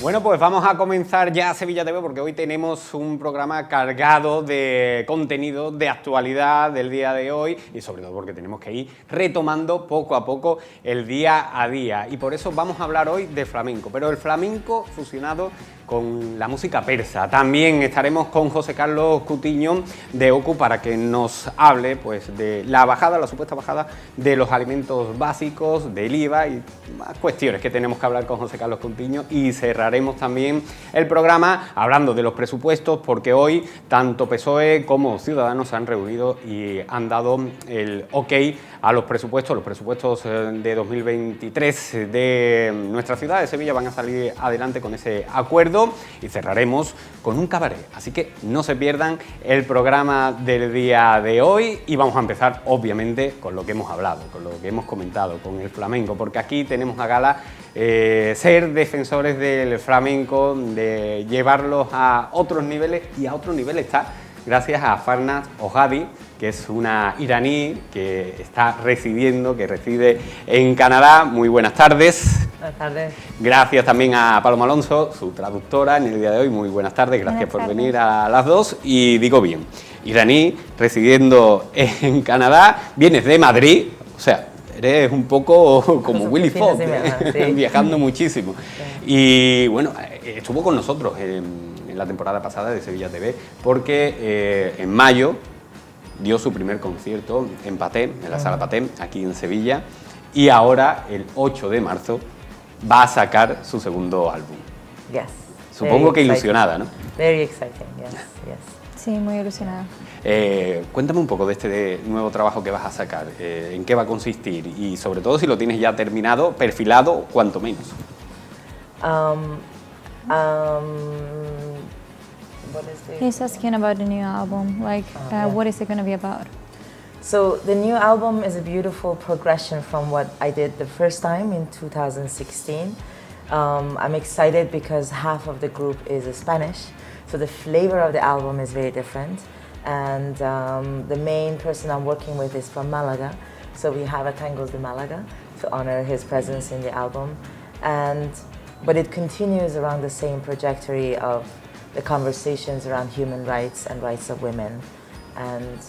Bueno, pues vamos a comenzar ya Sevilla TV porque hoy tenemos un programa cargado de contenido, de actualidad del día de hoy y sobre todo porque tenemos que ir retomando poco a poco el día a día y por eso vamos a hablar hoy de flamenco, pero el flamenco fusionado con la música persa. También estaremos con José Carlos Cutiño de OCU para que nos hable pues, de la bajada, la supuesta bajada de los alimentos básicos, del IVA y más cuestiones que tenemos que hablar con José Carlos Cutiño y cerraremos también el programa hablando de los presupuestos porque hoy tanto PSOE como Ciudadanos se han reunido y han dado el ok a los presupuestos de 2023 de nuestra ciudad de Sevilla van a salir adelante con ese acuerdo y cerraremos con un cabaret, así que no se pierdan el programa del día de hoy y vamos a empezar obviamente con lo que hemos hablado, con lo que hemos comentado, con el flamenco, porque aquí tenemos a gala ser defensores del flamenco, de llevarlos a otros niveles y a otro nivel está gracias a Farnaz Ojadi, que es una iraní que está que reside en Canadá. Muy buenas tardes. Buenas tardes. Gracias también a Paloma Alonso, su traductora en el día de hoy. Muy buenas tardes, gracias por venir a las dos. Y digo bien, iraní, residiendo en Canadá, vienes de Madrid, o sea, eres un poco como Willy Fox, sí. Viajando muchísimo. Sí. Y bueno, estuvo con nosotros en la temporada pasada de Sevilla TV, porque en mayo dio su primer concierto en Paté, en la Sala Paté, aquí en Sevilla, y ahora, el 8 de marzo, va a sacar su segundo álbum. Yes. Supongo que ilusionada, ¿no? Very exciting, yes, yes. Sí, muy ilusionada. Cuéntame un poco de este nuevo trabajo que vas a sacar, en qué va a consistir y sobre todo si lo tienes ya terminado, perfilado, cuanto menos. What is the... He's asking about the new album, like what is it going to be about? So the new album is a beautiful progression from what I did the first time in 2016. I'm excited because half of the group is Spanish, so the flavor of the album is very different. And the main person I'm working with is from Malaga, so we have a Tangos de Malaga to honor his presence in the album. But it continues around the same trajectory of the conversations around human rights and rights of women, and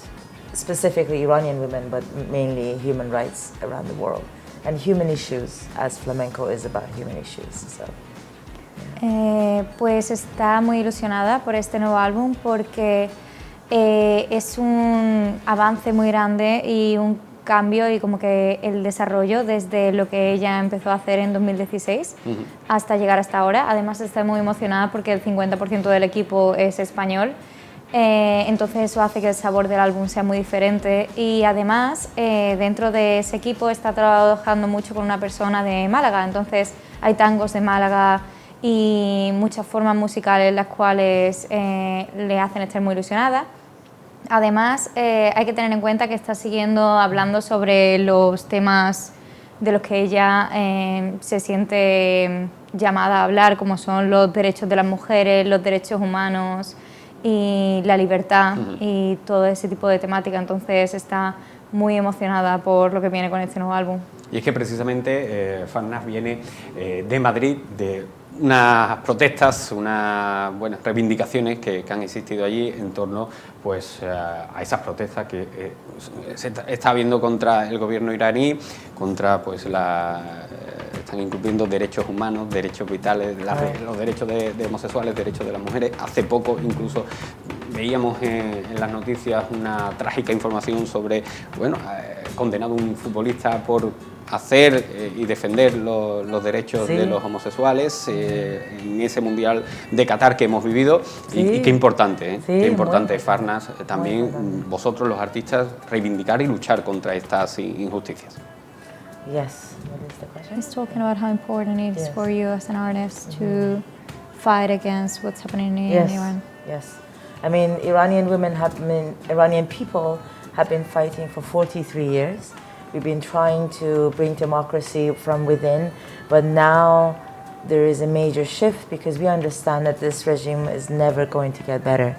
specifically Iranian women, but mainly human rights around the world, and human issues, as flamenco is about human issues. So, yeah. Pues está muy ilusionada por este nuevo álbum porque es un avance muy grande y un cambio y como que el desarrollo desde lo que ella empezó a hacer en 2016 hasta llegar hasta ahora. Además está muy emocionada porque el 50% del equipo es español, entonces eso hace que el sabor del álbum sea muy diferente y además dentro de ese equipo está trabajando mucho con una persona de Málaga, entonces hay tangos de Málaga y muchas formas musicales las cuales le hacen estar muy ilusionada. Además, hay que tener en cuenta que está hablando sobre los temas de los que ella se siente llamada a hablar, como son los derechos de las mujeres, los derechos humanos y la libertad y todo ese tipo de temática. Entonces está muy emocionada por lo que viene con este nuevo álbum. Y es que precisamente Farnaz viene de Madrid, de unas protestas, unas buenas reivindicaciones que han existido allí en torno pues, a esas protestas que se está habiendo contra el gobierno iraní, contra pues, están incluyendo derechos humanos, derechos vitales, los derechos de homosexuales, derechos de las mujeres. Hace poco incluso veíamos en las noticias una trágica información sobre, bueno, condenado un futbolista por hacer y defender los derechos de los homosexuales en ese Mundial de Qatar que hemos vivido y qué importante, qué importante, Farnaz, también vosotros los artistas reivindicar y luchar contra estas injusticias. Yes. What is the question? He's talking about how important it is for you as an artist to fight against what's happening in Iran. Yes. I mean, Iranian people have been fighting for 43 years. We've been trying to bring democracy from within, but now there is a major shift because we understand that this regime is never going to get better.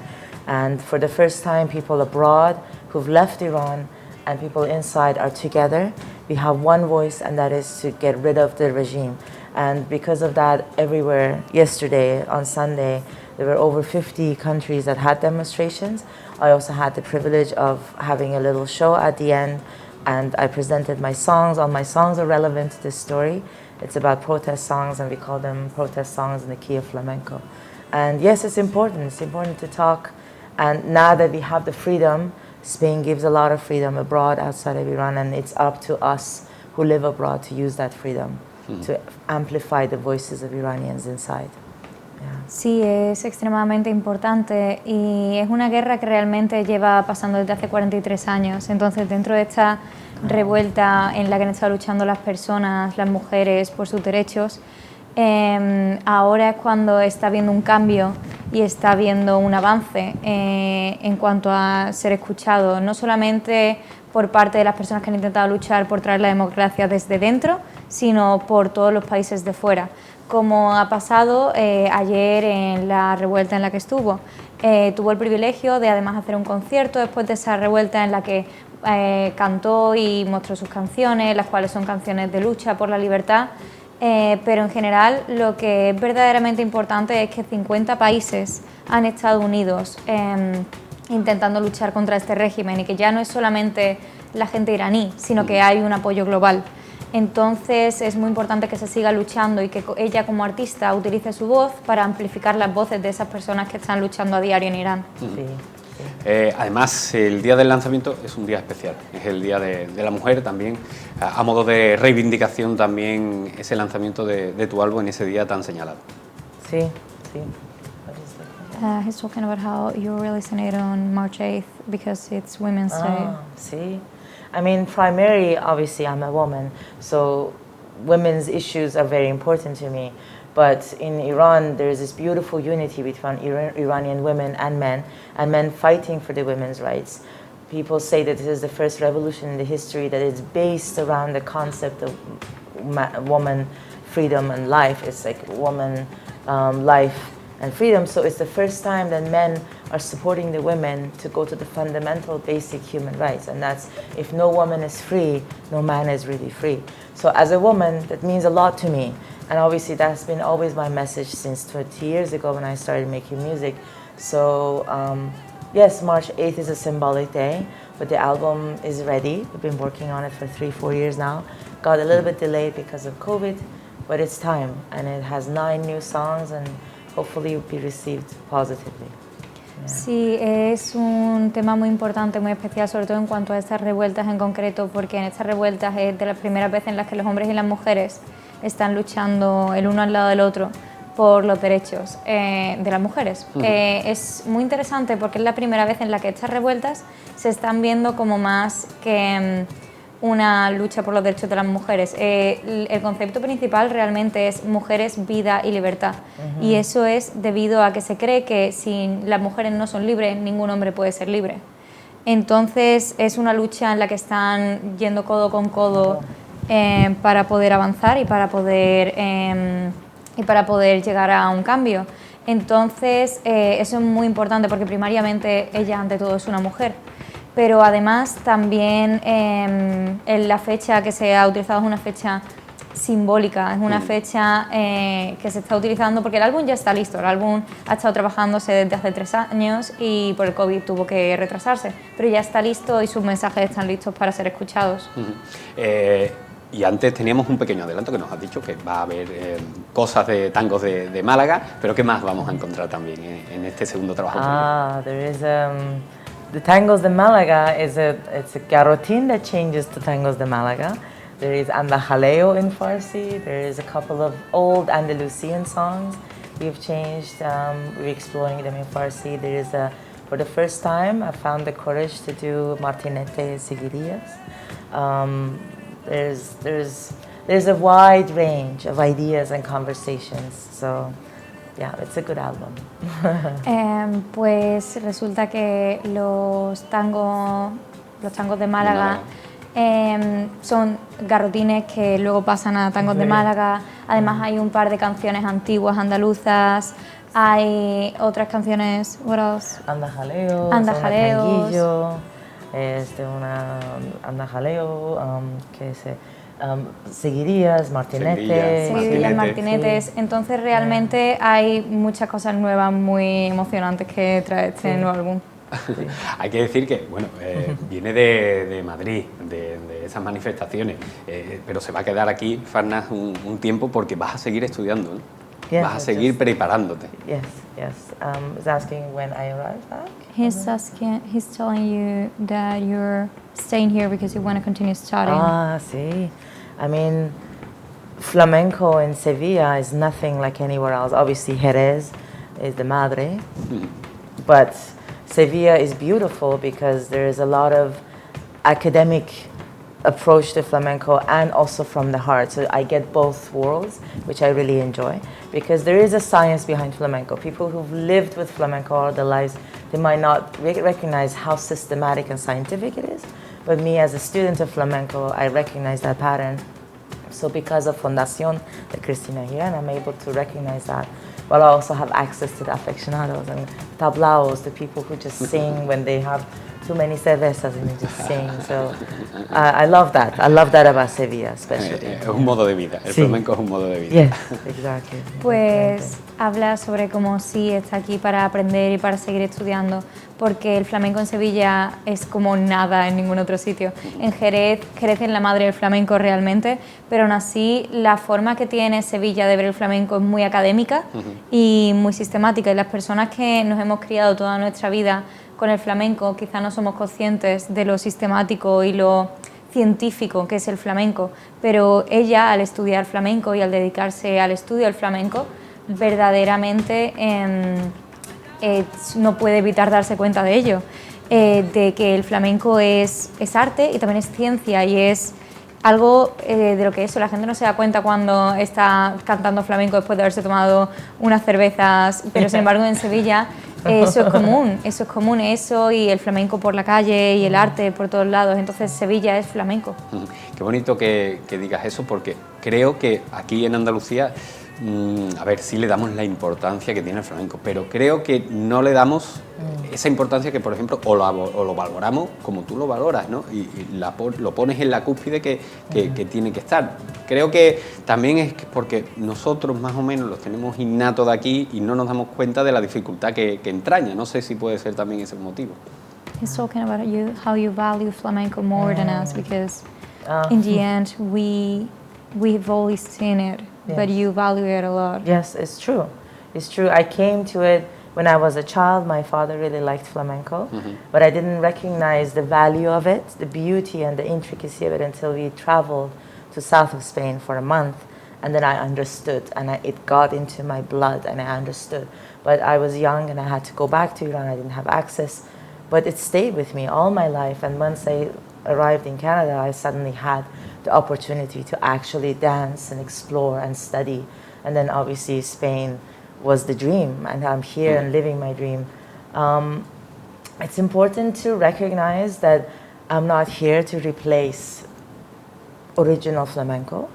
And for the first time, people abroad who've left Iran and people inside are together. We have one voice, and that is to get rid of the regime. And because of that, everywhere, yesterday, on Sunday, there were over 50 countries that had demonstrations. I also had the privilege of having a little show at the end, and I presented my songs. All my songs are relevant to this story. It's about protest songs, and we call them protest songs in the key of flamenco. And yes, it's important to talk. And now that we have the freedom, Spain gives a lot of freedom abroad, outside of Iran, and it's up to us who live abroad to use that freedom to amplify the voices of Iranians inside. Sí, es extremadamente importante y es una guerra que realmente lleva pasando desde hace 43 años. Entonces, dentro de esta revuelta en la que han estado luchando las personas, las mujeres por sus derechos, ahora es cuando está habiendo un cambio y está habiendo un avance en cuanto a ser escuchado, no solamente por parte de las personas que han intentado luchar por traer la democracia desde dentro, sino por todos los países de fuera. Como ha pasado ayer en la revuelta en la que estuvo. Tuvo el privilegio de además hacer un concierto después de esa revuelta en la que cantó y mostró sus canciones, las cuales son canciones de lucha por la libertad. Pero en general lo que es verdaderamente importante es que 50 países han estado unidos intentando luchar contra este régimen y que ya no es solamente la gente iraní, sino que hay un apoyo global. Entonces es muy importante que se siga luchando y que ella como artista utilice su voz para amplificar las voces de esas personas que están luchando a diario en Irán. Además, el día del lanzamiento es un día especial, es el Día de la Mujer también, a modo de reivindicación también ese lanzamiento de tu álbum en ese día tan señalado. Sí, sí. He's talking about how you're releasing it on March 8th because it's Women's Day. See? I mean, primarily, obviously, I'm a woman, so women's issues are very important to me. But in Iran, there is this beautiful unity between Iranian women and men fighting for the women's rights. People say that this is the first revolution in the history that is based around the concept of woman, freedom, and life. It's like woman, life, and freedom. So it's the first time that men are supporting the women to go to the fundamental basic human rights. And that's, if no woman is free, no man is really free. So as a woman, that means a lot to me. And obviously that's been always my message since 20 years ago when I started making music. So yes, March 8th is a symbolic day, but the album is ready. We've been working on it for 3-4 years now. Got a little bit delayed because of COVID, but it's time. And it has 9 new songs and hopefully it will be received positively. Sí, es un tema muy importante, muy especial, sobre todo en cuanto a estas revueltas en concreto, porque en estas revueltas es de las primeras veces en las que los hombres y las mujeres están luchando el uno al lado del otro por los derechos de las mujeres. Es muy interesante porque es la primera vez en la que estas revueltas se están viendo como más que una lucha por los derechos de las mujeres. El concepto principal realmente es mujeres, vida y libertad. Y eso es debido a que se cree que si las mujeres no son libres, ningún hombre puede ser libre. Entonces es una lucha en la que están yendo codo con codo para poder avanzar y para poder llegar a un cambio. Entonces eso es muy importante porque primariamente ella ante todo es una mujer. Pero además también en la fecha que se ha utilizado es una fecha simbólica, es una fecha que se está utilizando porque el álbum ya está listo, el álbum ha estado trabajándose desde hace 3 años y por el COVID tuvo que retrasarse, pero ya está listo y sus mensajes están listos para ser escuchados. Y antes teníamos un pequeño adelanto que nos has dicho que va a haber cosas de tangos de Málaga, pero ¿qué más vamos a encontrar también en este segundo trabajo? There is the Tangos de Málaga it's a garrotín that changes to Tangos de Málaga. There is Andajaleo in Farsi. There is a couple of old Andalusian songs we've changed. We're exploring them in Farsi. There is for the first time, I found the courage to do Martinete Seguirillas. There's a wide range of ideas and conversations. So, yeah, it's a good album. Pues resulta que los tangos de Málaga son garrotines que luego pasan a tangos de Málaga. Además hay un par de canciones antiguas andaluzas. Hay otras canciones, what else? Andajaleos. Una Andajaleo, que es seguidillas, martinetes. Seguidillas, martinetes. Entonces realmente hay muchas cosas nuevas muy emocionantes que trae este nuevo álbum. Sí. Hay que decir que, bueno, viene de Madrid, de esas manifestaciones, pero se va a quedar aquí, Farnaz, un tiempo porque vas a seguir estudiando, ¿no? Yes, vas a seguir preparándote. Yes. He's asking when I arrive back. He's telling you that you're staying here because you want to continue studying. Sí. I mean, flamenco in Sevilla is nothing like anywhere else. Obviously, Jerez is the madre, but Sevilla is beautiful because there is a lot of academic approach to flamenco and also from the heart. So I get both worlds, which I really enjoy because there is a science behind flamenco. People who've lived with flamenco all their lives, they might not recognize how systematic and scientific it is. But me as a student of flamenco, I recognize that pattern. So because of Fundación de Cristina Aguilera, I'm able to recognize that. But I also have access to the aficionados and tablaos, the people who just sing when they have too many cervezas and they just sing. So I love that. I love that about Sevilla, especially. Es un modo de vida. El flamenco es un modo de vida. Yes, exactly. Pues habla sobre cómo sí está aquí para aprender y para seguir estudiando, porque el flamenco en Sevilla es como nada en ningún otro sitio. En Jerez es la madre del flamenco realmente, pero aún así la forma que tiene Sevilla de ver el flamenco es muy académica y muy sistemática, y las personas que nos hemos criado toda nuestra vida con el flamenco quizá no somos conscientes de lo sistemático y lo científico que es el flamenco, pero ella al estudiar flamenco y al dedicarse al estudio del flamenco verdaderamente no puede evitar darse cuenta de ello, de que el flamenco es arte y también es ciencia, y es algo de lo que la gente no se da cuenta cuando está cantando flamenco después de haberse tomado unas cervezas, pero sin embargo en Sevilla eso es común y el flamenco por la calle y el arte por todos lados, entonces Sevilla es flamenco. Qué bonito que digas eso, porque creo que aquí en Andalucía, a ver, sí le damos la importancia que tiene el flamenco, pero creo que no le damos esa importancia que, por ejemplo, o lo valoramos como tú lo valoras, ¿no? Y lo pones en la cúspide que tiene que estar. Creo que también es porque nosotros más o menos los tenemos innato de aquí y no nos damos cuenta de la dificultad que entraña. No sé si puede ser también ese motivo. He's talking about how you value flamenco more than us, because in the end we've always seen it. Yes. But you value it a lot. Yes, it's true. It's true. I came to it when I was a child. My father really liked flamenco, but I didn't recognize the value of it, the beauty and the intricacy of it until we traveled to south of Spain for a month. And then I understood, and it got into my blood, and I understood. But I was young, and I had to go back to Iran. I didn't have access. But it stayed with me all my life. And once I arrived in Canada, I suddenly had the opportunity to actually dance and explore and study. And then obviously Spain was the dream, and I'm here and living my dream. It's important to recognize that I'm not here to replace original flamenco.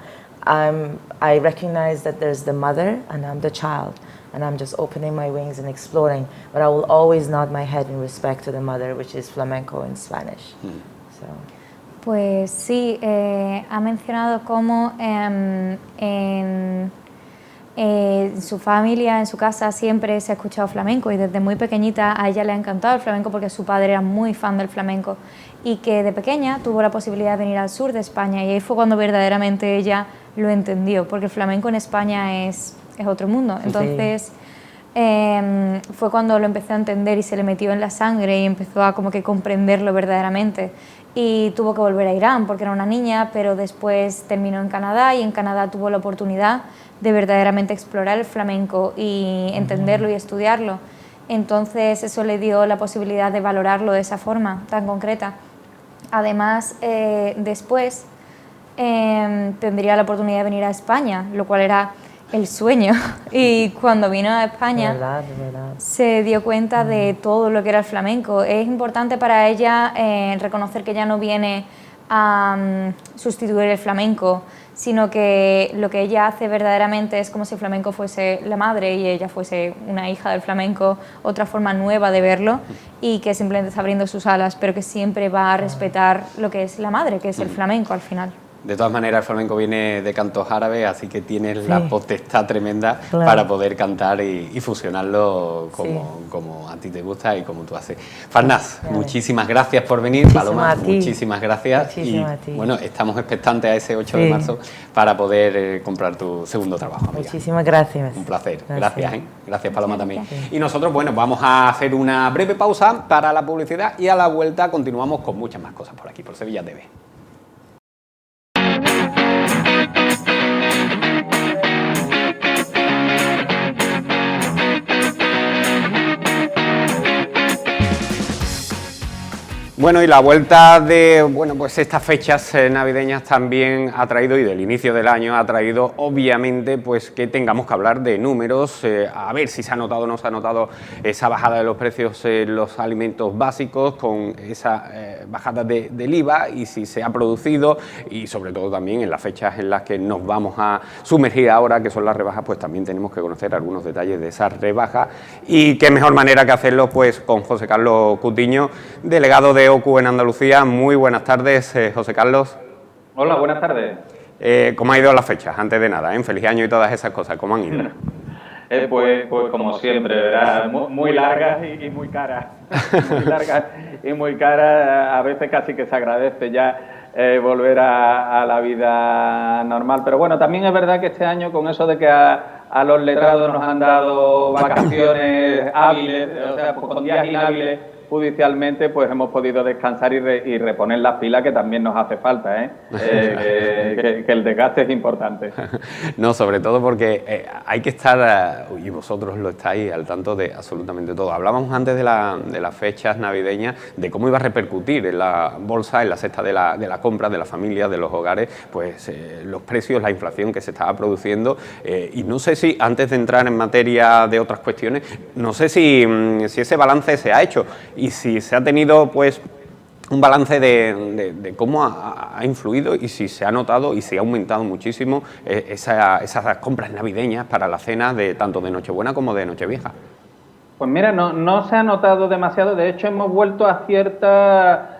I recognize that there's the mother and I'm the child, and I'm just opening my wings and exploring, but I will always nod my head in respect to the mother, which is flamenco in Spanish. So. Pues sí, ha mencionado cómo en su familia, en su casa, siempre se ha escuchado flamenco, y desde muy pequeñita a ella le ha encantado el flamenco porque su padre era muy fan del flamenco, y que de pequeña tuvo la posibilidad de venir al sur de España, y ahí fue cuando verdaderamente ella lo entendió, porque el flamenco en España es otro mundo. Entonces fue cuando lo empezó a entender y se le metió en la sangre y empezó a como que comprenderlo verdaderamente. Y tuvo que volver a Irán porque era una niña, pero después terminó en Canadá, y en Canadá tuvo la oportunidad de verdaderamente explorar el flamenco y entenderlo y estudiarlo. Entonces eso le dio la posibilidad de valorarlo de esa forma tan concreta. Además, después tendría la oportunidad de venir a España, lo cual era el sueño, y cuando vino a España ¿Verdad? se dio cuenta de todo lo que era el flamenco. Es importante para ella reconocer que ella no viene a sustituir el flamenco, sino que lo que ella hace verdaderamente es como si el flamenco fuese la madre y ella fuese una hija del flamenco, otra forma nueva de verlo, y que simplemente está abriendo sus alas, pero que siempre va a respetar lo que es la madre, que es el flamenco al final. De todas maneras, el flamenco viene de cantos árabes, así que tienes la potestad tremenda para poder cantar y fusionarlo como a ti te gusta y como tú haces. Farnaz, muchísimas gracias por venir. Paloma, muchísimas gracias. Bueno, estamos expectantes a ese 8 de marzo para poder comprar tu segundo trabajo, amiga. Muchísimas gracias. Un placer. Gracias, Gracias, Paloma, también. Y nosotros, bueno, vamos a hacer una breve pausa para la publicidad y a la vuelta continuamos con muchas más cosas por aquí, por Sevilla TV. Bueno, y la vuelta de pues estas fechas navideñas también ha traído, y del inicio del año ha traído, obviamente, pues que tengamos que hablar de números, a ver si se ha notado o no se ha notado esa bajada de los precios en los alimentos básicos, con esa bajada del IVA, y si se ha producido, y sobre todo también en las fechas en las que nos vamos a sumergir ahora, que son las rebajas, pues también tenemos que conocer algunos detalles de esas rebajas, y qué mejor manera que hacerlo pues con José Carlos Cutiño, delegado de OCU en Andalucía. Muy buenas tardes, José Carlos. Hola, buenas tardes. ¿Cómo ha ido las fechas? Antes de nada, feliz año y todas esas cosas, ¿cómo han ido? Pues como siempre, ¿verdad? Muy largas y muy caras. Muy largas y muy caras. A veces casi que se agradece ya volver a la vida normal. Pero bueno, también es verdad que este año, con eso de que a los letrados nos han dado vacaciones hábiles, o sea, con días inhábiles judicialmente, pues hemos podido descansar y reponer las pilas, que también nos hace falta, que el desgaste es importante. No, sobre todo porque hay que estar, y vosotros lo estáis, al tanto de absolutamente todo. Hablábamos antes de las fechas navideñas, de cómo iba a repercutir en la bolsa, en la cesta de la compra, de las familias, de los hogares, pues los precios, la inflación que se estaba produciendo, y no sé si, antes de entrar en materia de otras cuestiones, no sé si ese balance se ha hecho, y si se ha tenido pues un balance de cómo ha influido, y si se ha notado y si ha aumentado muchísimo esas compras navideñas para la cena de tanto de Nochebuena como de Nochevieja. Pues mira, no se ha notado demasiado. De hecho, hemos vuelto a cierta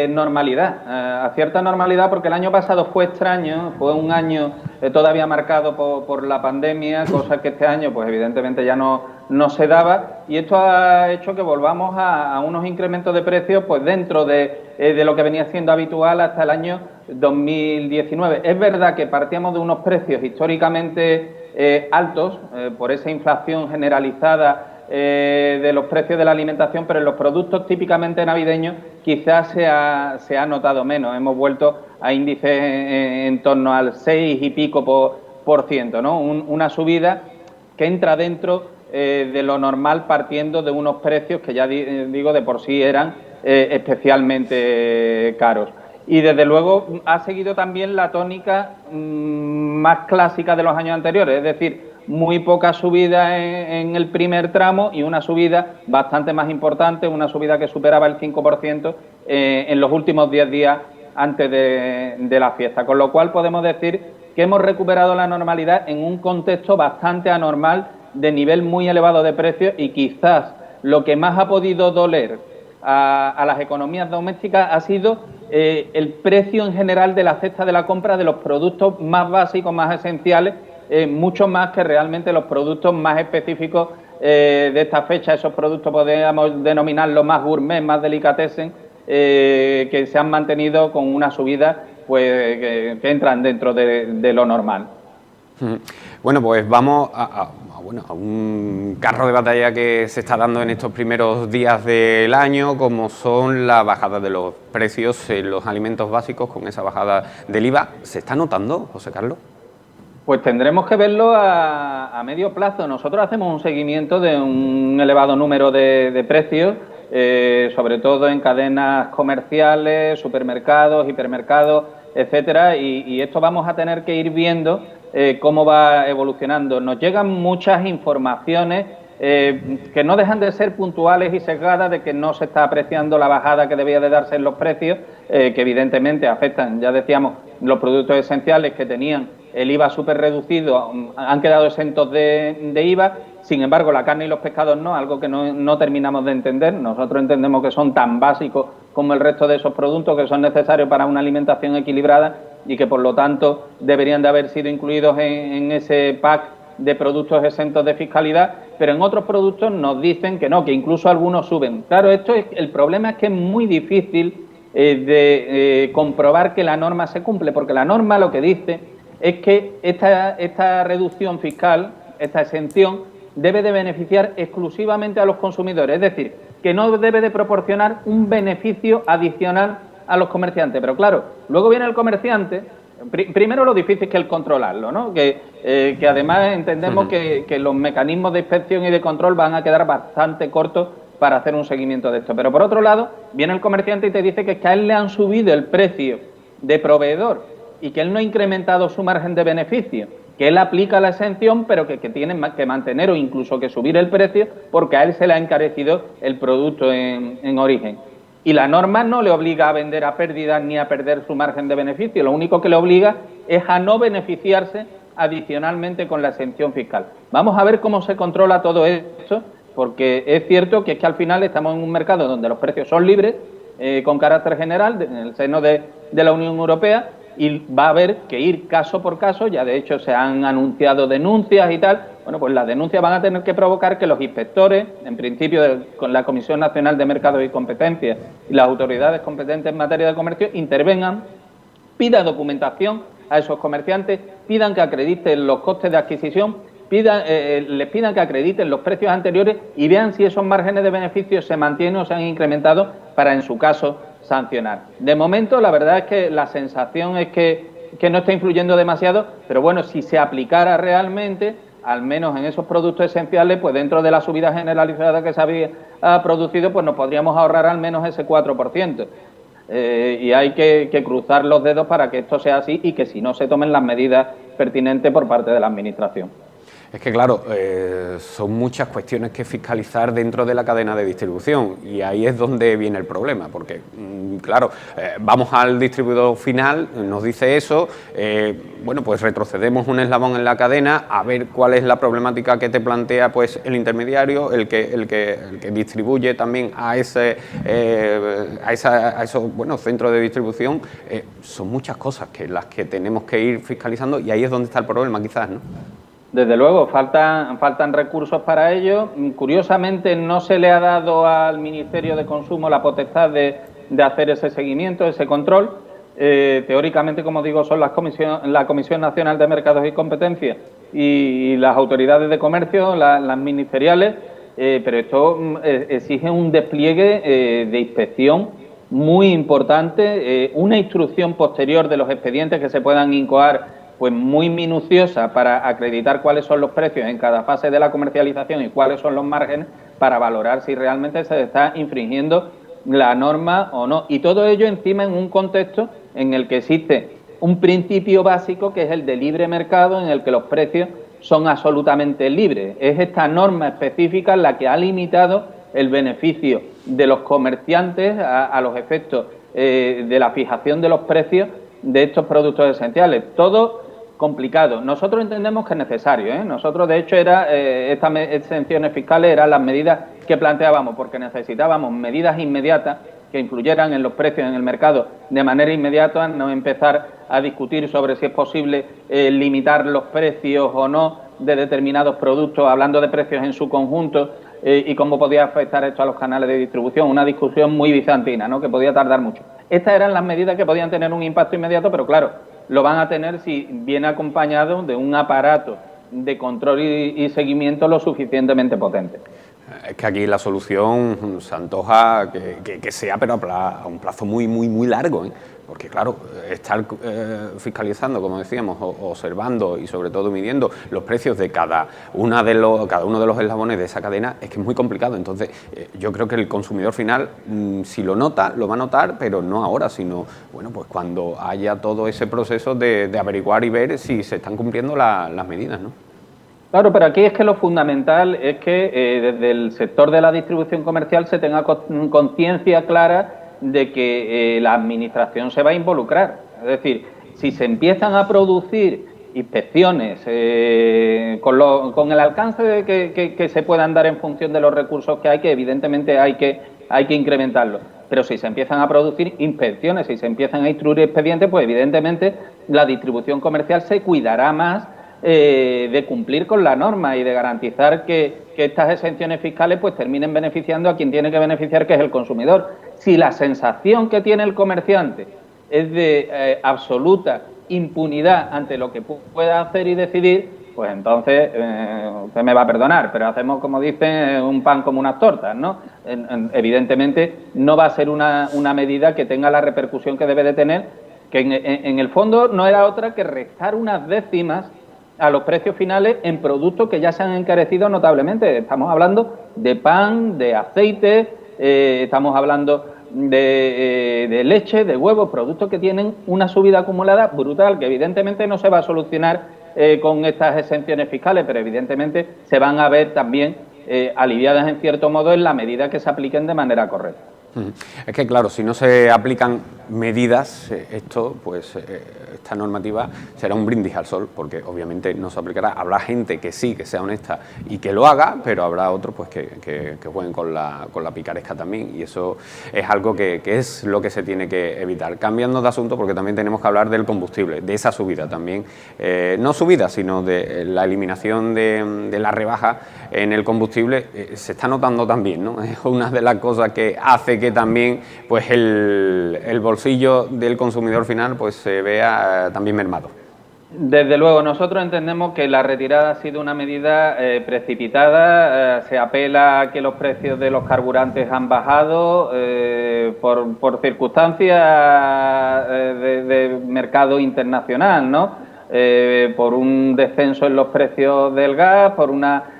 normalidad, porque el año pasado fue extraño, fue un año todavía marcado por la pandemia, cosa que este año pues evidentemente ya no se daba, y esto ha hecho que volvamos a unos incrementos de precios pues dentro de lo que venía siendo habitual hasta el año 2019. Es verdad que partíamos de unos precios históricamente altos por esa inflación generalizada de los precios de la alimentación, pero en los productos típicamente navideños quizás se ha notado menos. Hemos vuelto a índices en torno al 6 y pico por ciento, ¿no? Una subida que entra dentro de lo normal, partiendo de unos precios que ya digo de por sí eran especialmente caros. Y desde luego ha seguido también la tónica más clásica de los años anteriores, es decir, muy poca subida en el primer tramo y una subida bastante más importante, una subida que superaba el 5% en los últimos 10 días antes de la fiesta. Con lo cual podemos decir que hemos recuperado la normalidad en un contexto bastante anormal, de nivel muy elevado de precios, y quizás lo que más ha podido doler a las economías domésticas ha sido el precio en general de la cesta de la compra de los productos más básicos, más esenciales, mucho más que realmente los productos más específicos de esta fecha. Esos productos podríamos denominarlos más gourmet, más delicatessen, que se han mantenido con una subida pues que entran dentro de lo normal. Bueno, pues vamos a un carro de batalla que se está dando en estos primeros días del año, como son la bajada de los precios en los alimentos básicos, con esa bajada del IVA. ¿Se está notando, José Carlos? Pues tendremos que verlo a medio plazo. Nosotros hacemos un seguimiento de un elevado número de precios, sobre todo en cadenas comerciales, supermercados, hipermercados, etcétera, y esto vamos a tener que ir viendo cómo va evolucionando. Nos llegan muchas informaciones que no dejan de ser puntuales y sesgadas, de que no se está apreciando la bajada que debía de darse en los precios, que evidentemente afectan, ya decíamos, los productos esenciales que tenían el IVA súper reducido, han quedado exentos de IVA. Sin embargo, la carne y los pescados no, algo que no terminamos de entender. Nosotros entendemos que son tan básicos como el resto de esos productos, que son necesarios para una alimentación equilibrada, y que por lo tanto deberían de haber sido incluidos en ese pack de productos exentos de fiscalidad, pero en otros productos nos dicen que no, que incluso algunos suben. Claro, el problema es que es muy difícil de comprobar que la norma se cumple, porque la norma lo que dice es que esta reducción fiscal, esta exención, debe de beneficiar exclusivamente a los consumidores, es decir, que no debe de proporcionar un beneficio adicional a los comerciantes. Pero claro, luego viene el comerciante, primero lo difícil que es controlarlo, ¿no? Que además entendemos que los mecanismos de inspección y de control van a quedar bastante cortos para hacer un seguimiento de esto. Pero por otro lado, viene el comerciante y te dice que a él le han subido el precio de proveedor y que él no ha incrementado su margen de beneficio, que él aplica la exención, pero que tiene que mantener o incluso que subir el precio porque a él se le ha encarecido el producto en origen. Y la norma no le obliga a vender a pérdidas ni a perder su margen de beneficio, lo único que le obliga es a no beneficiarse adicionalmente con la exención fiscal. Vamos a ver cómo se controla todo esto, porque es cierto que al final estamos en un mercado donde los precios son libres, con carácter general, en el seno de la Unión Europea, y va a haber que ir caso por caso. Ya de hecho se han anunciado denuncias y tal. Bueno, pues las denuncias van a tener que provocar que los inspectores, en principio con la Comisión Nacional de Mercados y Competencias y las autoridades competentes en materia de comercio, intervengan, pidan documentación a esos comerciantes, pidan que acrediten los costes de adquisición, les pidan que acrediten los precios anteriores y vean si esos márgenes de beneficio se mantienen o se han incrementado para, en su caso, sancionar. De momento, la verdad es que la sensación es que no está influyendo demasiado, pero bueno, si se aplicara realmente, al menos en esos productos esenciales, pues dentro de la subida generalizada que se había producido, pues nos podríamos ahorrar al menos ese 4%. Y hay que cruzar los dedos para que esto sea así y que si no se tomen las medidas pertinentes por parte de la Administración. Es que, claro, son muchas cuestiones que fiscalizar dentro de la cadena de distribución y ahí es donde viene el problema, porque, claro, vamos al distribuidor final, nos dice eso, bueno, pues retrocedemos un eslabón en la cadena a ver cuál es la problemática que te plantea pues el intermediario, el que distribuye también a esos centros de distribución. Son muchas cosas las que tenemos que ir fiscalizando y ahí es donde está el problema, quizás, ¿no? Desde luego, faltan recursos para ello. Curiosamente, no se le ha dado al Ministerio de Consumo la potestad de hacer ese seguimiento, ese control. Teóricamente, como digo, son la Comisión Nacional de Mercados y Competencias y las autoridades de comercio, las ministeriales, pero esto exige un despliegue de inspección muy importante, una instrucción posterior de los expedientes que se puedan incoar, pues muy minuciosa para acreditar cuáles son los precios en cada fase de la comercialización y cuáles son los márgenes para valorar si realmente se está infringiendo la norma o no. Y todo ello encima en un contexto en el que existe un principio básico que es el de libre mercado, en el que los precios son absolutamente libres. Es esta norma específica la que ha limitado el beneficio de los comerciantes a los efectos de la fijación de los precios de estos productos esenciales. Todo complicado. Nosotros entendemos que es necesario, ¿eh? Nosotros, de hecho, estas exenciones fiscales eran las medidas que planteábamos, porque necesitábamos medidas inmediatas que influyeran en los precios en el mercado de manera inmediata, no empezar a discutir sobre si es posible limitar los precios o no de determinados productos, hablando de precios en su conjunto, y cómo podía afectar esto a los canales de distribución, una discusión muy bizantina, ¿no?, que podía tardar mucho. Estas eran las medidas que podían tener un impacto inmediato, pero claro, lo van a tener si viene acompañado de un aparato de control y seguimiento lo suficientemente potente. Es que aquí la solución se antoja que sea, pero a un plazo muy, muy, muy largo, ¿eh? Porque, claro, estar fiscalizando, como decíamos, observando y sobre todo midiendo los precios de cada uno de los eslabones de esa cadena es que es muy complicado. Entonces, yo creo que el consumidor final, si lo nota, lo va a notar, pero no ahora, sino, bueno, pues cuando haya todo ese proceso de averiguar y ver si se están cumpliendo las medidas, ¿no? Claro, pero aquí es que lo fundamental es que desde el sector de la distribución comercial se tenga conciencia clara de que la Administración se va a involucrar. Es decir, si se empiezan a producir inspecciones con el alcance que se puedan dar en función de los recursos que hay, que evidentemente hay que incrementarlo. pero si se empiezan a producir inspecciones, si se empiezan a instruir expedientes, pues evidentemente la distribución comercial se cuidará más de cumplir con la norma y de garantizar que estas exenciones fiscales pues terminen beneficiando a quien tiene que beneficiar, que es el consumidor. Si la sensación que tiene el comerciante es de absoluta impunidad ante lo que pueda hacer y decidir, pues entonces, usted me va a perdonar, pero hacemos, como dicen, un pan como unas tortas, ¿no? Evidentemente no va a ser una medida que tenga la repercusión que debe de tener, que en el fondo no era otra que restar unas décimas a los precios finales en productos que ya se han encarecido notablemente. Estamos hablando de pan, de aceite, estamos hablando de leche, de huevos, productos que tienen una subida acumulada brutal, que evidentemente no se va a solucionar con estas exenciones fiscales, pero evidentemente se van a ver también aliviadas en cierto modo en la medida que se apliquen de manera correcta. Es que claro, si no se aplican medidas, esta normativa será un brindis al sol, porque obviamente no se aplicará. Habrá gente que sí, que sea honesta y que lo haga, pero habrá otros pues que jueguen con la picaresca también, y eso es algo que es lo que se tiene que evitar. Cambiando de asunto, porque también tenemos que hablar del combustible, de esa subida también, no subida, sino de la eliminación de la rebaja en el combustible, se está notando también, ¿no? Es una de las cosas que hace que también pues el bolsillo del consumidor final pues se vea también mermado. Desde luego, nosotros entendemos que la retirada ha sido una medida precipitada. Se apela a que los precios de los carburantes han bajado por circunstancias de mercado internacional, ¿no? Por un descenso en los precios del gas, por una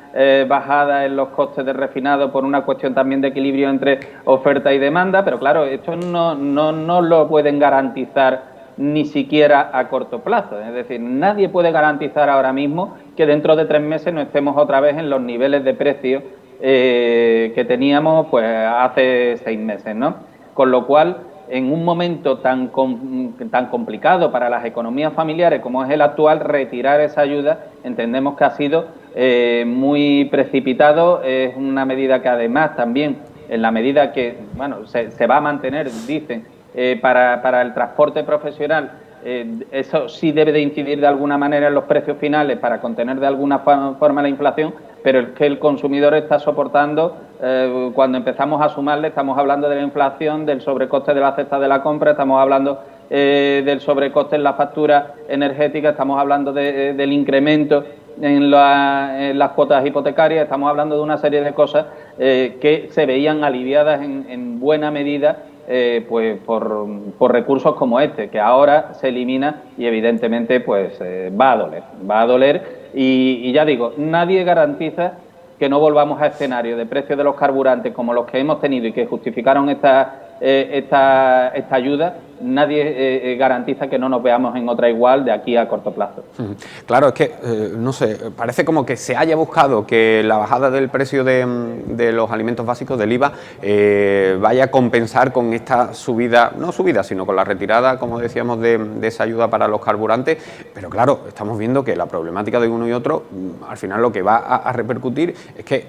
bajada en los costes de refinado, por una cuestión también de equilibrio entre oferta y demanda, pero claro, esto no lo pueden garantizar ni siquiera a corto plazo. Es decir, nadie puede garantizar ahora mismo que dentro de 3 meses no estemos otra vez en los niveles de precio que teníamos pues hace 6 meses, ¿no? Con lo cual, en un momento tan complicado para las economías familiares como es el actual, retirar esa ayuda entendemos que ha sido muy precipitado. Es una medida que además también, en la medida que se va a mantener, dicen, para el transporte profesional, eso sí debe de incidir de alguna manera en los precios finales para contener de alguna forma la inflación, pero es que el consumidor está soportando, cuando empezamos a sumarle, estamos hablando de la inflación, del sobrecoste de la cesta de la compra, estamos hablando del sobrecoste en la factura energética, estamos hablando del incremento en las cuotas hipotecarias, estamos hablando de una serie de cosas que se veían aliviadas en buena medida pues por recursos como este, que ahora se elimina y evidentemente pues va a doler y ya digo, nadie garantiza que no volvamos a escenarios de precios de los carburantes como los que hemos tenido y que justificaron esta ayuda. Nadie garantiza que no nos veamos en otra igual de aquí a corto plazo. Claro, es que, no sé, parece como que se haya buscado que la bajada del precio de los alimentos básicos, del IVA, vaya a compensar con esta subida, no subida, sino con la retirada, como decíamos, de esa ayuda para los carburantes, pero claro, estamos viendo que la problemática de uno y otro, al final lo que va a repercutir es que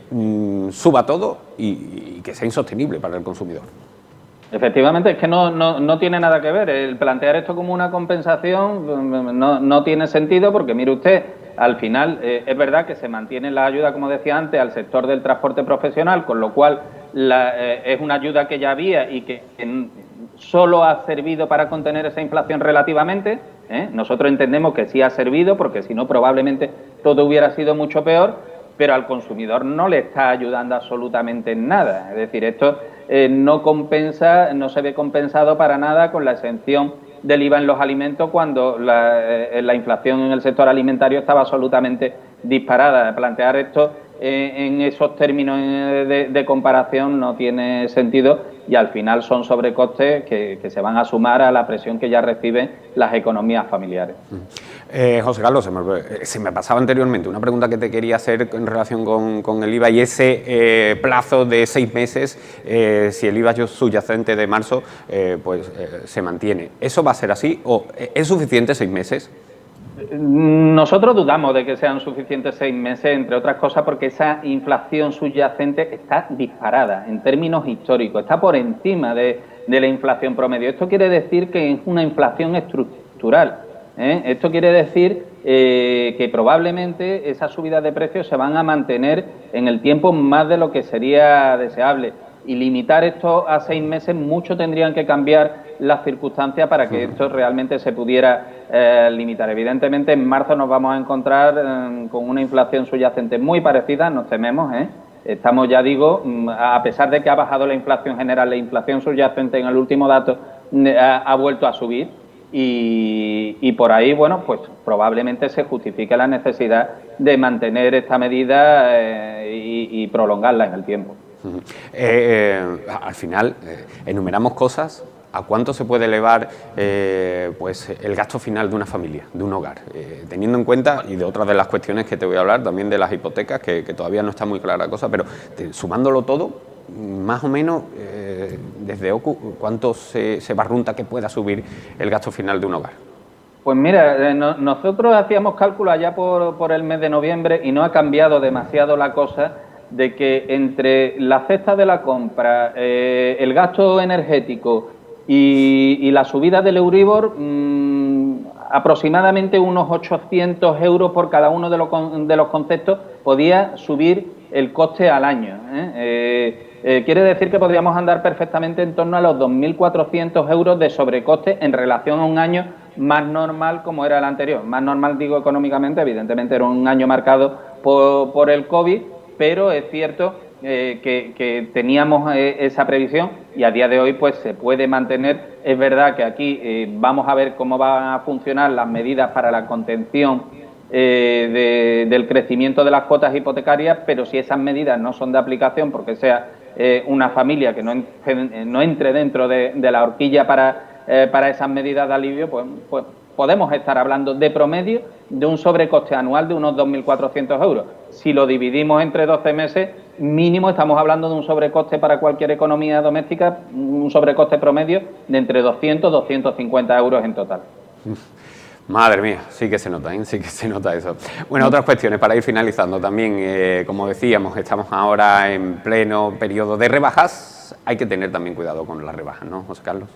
suba todo y que sea insostenible para el consumidor. Efectivamente, es que no tiene nada que ver. El plantear esto como una compensación no tiene sentido porque, mire usted, al final es verdad que se mantiene la ayuda, como decía antes, al sector del transporte profesional, con lo cual es una ayuda que ya había y que solo ha servido para contener esa inflación relativamente. Nosotros entendemos que sí ha servido porque si no probablemente todo hubiera sido mucho peor, pero al consumidor no le está ayudando absolutamente en nada. Es decir, esto no compensa, no se ve compensado para nada con la exención del IVA en los alimentos cuando la inflación en el sector alimentario estaba absolutamente disparada. Plantear esto en esos términos de comparación no tiene sentido y al final son sobrecostes que se van a sumar a la presión que ya reciben las economías familiares. José Carlos, se me pasaba anteriormente una pregunta que te quería hacer en relación con el IVA y ese plazo de 6 meses, si el IVA subyacente de marzo se mantiene. ¿Eso va a ser así o es suficiente 6 meses? Nosotros dudamos de que sean suficientes 6 meses, entre otras cosas porque esa inflación subyacente está disparada en términos históricos, está por encima de de la inflación promedio. Esto quiere decir que es una inflación estructural. Esto quiere decir que probablemente esas subidas de precios se van a mantener en el tiempo más de lo que sería deseable. Y limitar esto a 6 meses, mucho tendrían que cambiar las circunstancias para que esto realmente se pudiera limitar. Evidentemente, en marzo nos vamos a encontrar con una inflación subyacente muy parecida, nos tememos, Estamos, ya digo, a pesar de que ha bajado la inflación general, la inflación subyacente en el último dato ha vuelto a subir y por ahí, bueno, pues probablemente se justifique la necesidad de mantener esta medida y prolongarla en el tiempo. Al final, enumeramos cosas. ¿A cuánto se puede elevar pues el gasto final de una familia, de un hogar? Teniendo en cuenta, y de otras de las cuestiones que te voy a hablar, también de las hipotecas, que todavía no está muy clara la cosa, pero sumándolo todo, más o menos, desde OCU, ¿cuánto se barrunta que pueda subir el gasto final de un hogar? Pues mira, nosotros hacíamos cálculos allá por el mes de noviembre y no ha cambiado demasiado la cosa, de que entre la cesta de la compra, el gasto energético y la subida del Euribor, aproximadamente unos 800 euros por cada uno de los conceptos podía subir el coste al año. Quiere decir que podríamos andar perfectamente en torno a los 2.400 euros de sobrecoste en relación a un año más normal como era el anterior. Más normal, digo, económicamente, evidentemente era un año marcado por el COVID, pero es cierto que teníamos esa previsión y a día de hoy pues se puede mantener. Es verdad que aquí vamos a ver cómo van a funcionar las medidas para la contención del crecimiento de las cuotas hipotecarias, pero si esas medidas no son de aplicación porque sea una familia que no entre dentro de la horquilla para esas medidas de alivio, pues podemos estar hablando de promedio de un sobrecoste anual de unos 2.400 euros. Si lo dividimos entre 12 meses, mínimo estamos hablando de un sobrecoste para cualquier economía doméstica, un sobrecoste promedio de entre 200 y 250 euros en total. Madre mía, sí que se nota, sí que se nota eso. Bueno, otras cuestiones para ir finalizando también. Como decíamos, estamos ahora en pleno periodo de rebajas. Hay que tener también cuidado con las rebajas, ¿no, José Carlos?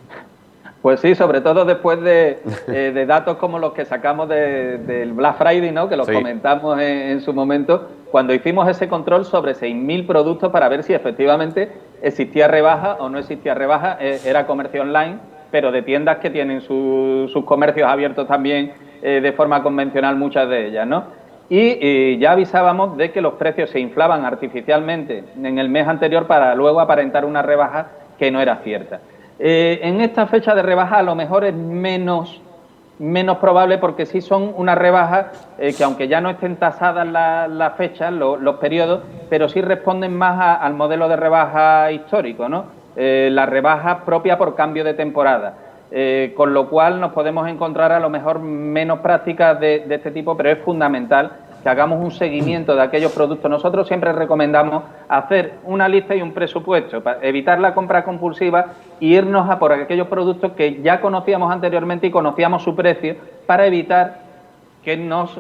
Pues sí, sobre todo después de datos como los que sacamos del Black Friday, ¿no? Que los comentamos en su momento, cuando hicimos ese control sobre 6.000 productos para ver si efectivamente existía rebaja o no existía rebaja. Era comercio online, pero de tiendas que tienen sus comercios abiertos también de forma convencional, muchas de ellas, ¿no? Y ya avisábamos de que los precios se inflaban artificialmente en el mes anterior para luego aparentar una rebaja que no era cierta. En esta fecha de rebaja a lo mejor es menos probable, porque sí son unas rebajas que, aunque ya no estén tasadas las fechas, los periodos, pero sí responden más al modelo de rebaja histórico, ¿no? La rebaja propia por cambio de temporada, con lo cual nos podemos encontrar a lo mejor menos prácticas de este tipo, pero es fundamental que hagamos un seguimiento de aquellos productos. Nosotros siempre recomendamos hacer una lista y un presupuesto para evitar la compra compulsiva e irnos a por aquellos productos que ya conocíamos anteriormente y conocíamos su precio, para evitar que nos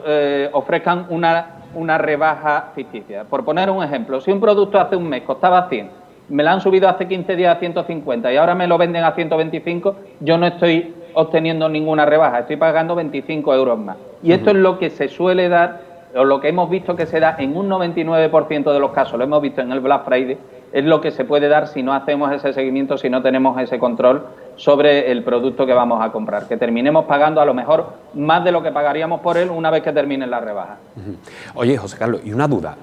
ofrezcan una rebaja ficticia. Por poner un ejemplo, si un producto hace un mes costaba 100, me lo han subido hace 15 días a 150 y ahora me lo venden a 125, yo no estoy obteniendo ninguna rebaja, estoy pagando 25 euros más. Y esto es lo que se suele dar, o lo que hemos visto que se da en un 99% de los casos, lo hemos visto en el Black Friday, es lo que se puede dar si no hacemos ese seguimiento, si no tenemos ese control sobre el producto que vamos a comprar, que terminemos pagando a lo mejor más de lo que pagaríamos por él una vez que termine la rebaja. Oye, José Carlos, y una duda,